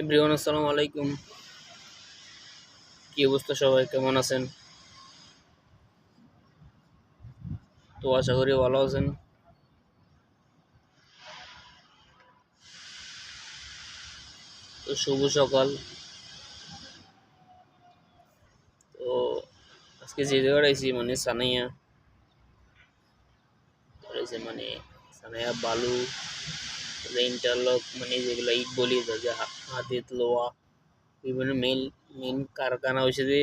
Everyone আসসালামু আলাইকুম। কি অবস্থা, সবাই কেমন আছেন? তো আশা করি ভালো আছেন। তো শুভ সকাল। তো আজকে যে জায়গায় আইছি মানে সানাইয়া রয়েছে, মানে সানাইয়া বালু, ইন্টারলক, মানে যেগুলো ইট বলি যে হাতের লোয়া, বিভিন্ন মেল মেন কারখানা হয়েছে যে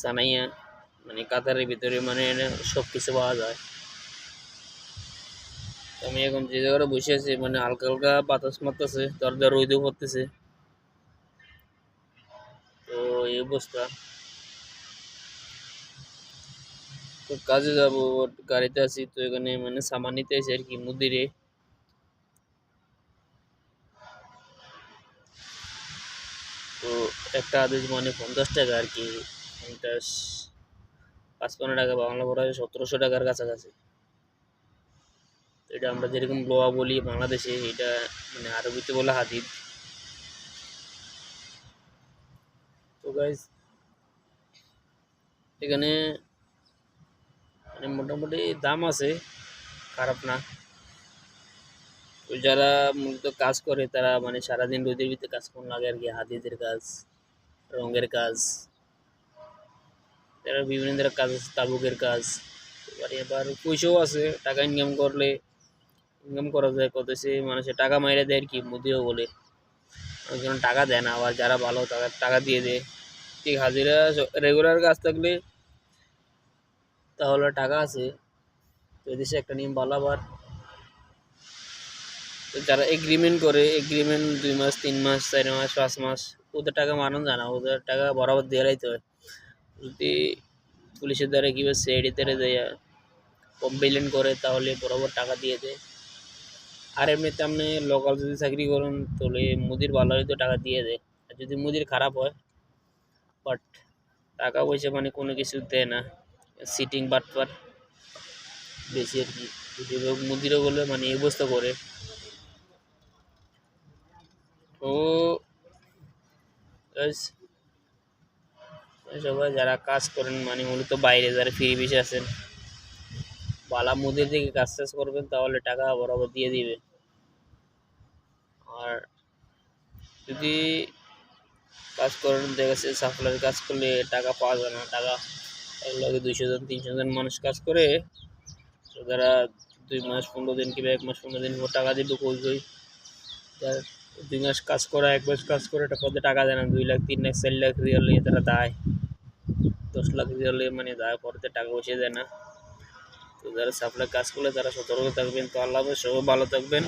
সানাইয়া, মানে কাতারের ভিতরে মানে সব কিছু পাওয়া যায়। আমি এখন যে জায়গাটা বসে আছি মানে হালকা হালকা বাতাস মারতেছে, দরজা রোদও পড়তেছে। তো এই অবস্থা। তো কাজে যাব, গাড়িতে আছি। তো এখানে মানে সামান নিতে এসে আর কি মুদিরে। তো একটা আদেশ মানে 50 টাকা আর কি, 50 55 টাকা, বাংলা পড়া 1700 টাকার কাছাকাছি। তো এটা আমরা যেরকম লোয়া বলি বাংলাদেশে, এটা মানে আরবিতে বলে হাদিদ। তো গাইজ এখানে মানে মোটামুটি দাম আছে, খারাপ না। তো যারা মূলত কাজ করে তারা মানে সারাদিন রোদের ভিতরে কাজ করুন লাগে আর কি, হাদিদের কাজ, রঙের কাজ, তারা বিভিন্ন ধরনের কাজ আছে, তাবুকের কাজ। এবার পয়সাও আছে, টাকা ইনকাম করা যায়। কত সে মানুষের টাকা মাইরে দেয় আর কি, মুদিও বলে। অনেকজন টাকা দেয় না, আবার যারা ভালো তারা টাকা দিয়ে দেয়। ঠিক হাজিরা রেগুলার কাজ থাকলে তাহলে টাকা আছে। তো এদেশে একটা নিয়ম ভালো। আবার যারা এগ্রিমেন্ট করে, এগ্রিমেন্ট 2 মাস 3 মাস 4 মাস 5 মাস, ওদের টাকা মানানো যায় না, ওদের টাকা বরাবর দিয়ে রাখতে হয়। যদি পুলিশের দ্বারা কিংবা সিআইডি দ্বারা দেয়া কমপ্লেন করে তাহলে বরাবর টাকা দিয়ে দেয়। আর এমনিতে আপনি লোকাল যদি চাকরি করেন তাহলে মুদির ভালো হয়তো টাকা দিয়ে দেয়। আর যদি মুদির খারাপ হয়, বাট টাকা পয়সা মানে কোনো কিছু দেয় না, সিটিং বাটপার বেশি আর কি। মুদিরও বলে মানে এই অবস্থা করে। তো সবাই যারা কাজ করেন মানে মূলত বাইরে যারা ফ্রি বেশি আছেন, বালা মুদির দিকে কাজ টাজ করবেন তাহলে টাকা বরাবর দিয়ে দিবে। আর যদি কাজ করেন, দেখা যাচ্ছে সাপ্লাইয়ের কাজ করলে টাকা পাওয়া যায় না। টাকা লাগে 200 জন 300 জন মানুষ কাজ করে, তো তারা 2 মাস 15 দিন কিংবা 1 মাস 15 দিন পর টাকা দিবে কই কই। তার 2 মাস কাজ করা, 1 মাস কাজ করে টাকা দেয় না। 2 লাখ 3 লাখ 4 লাখ রিয়াল নিয়ে তারা দেয়, 10 লাখ রিয়াল মানে দেয়, পরে টাকা পয়সা দেয় না। তো যারা সাপ্লাই কাজ করলে তারা সতর্ক থাকবেন। তো আল্লাহ সবাই ভালো থাকবেন।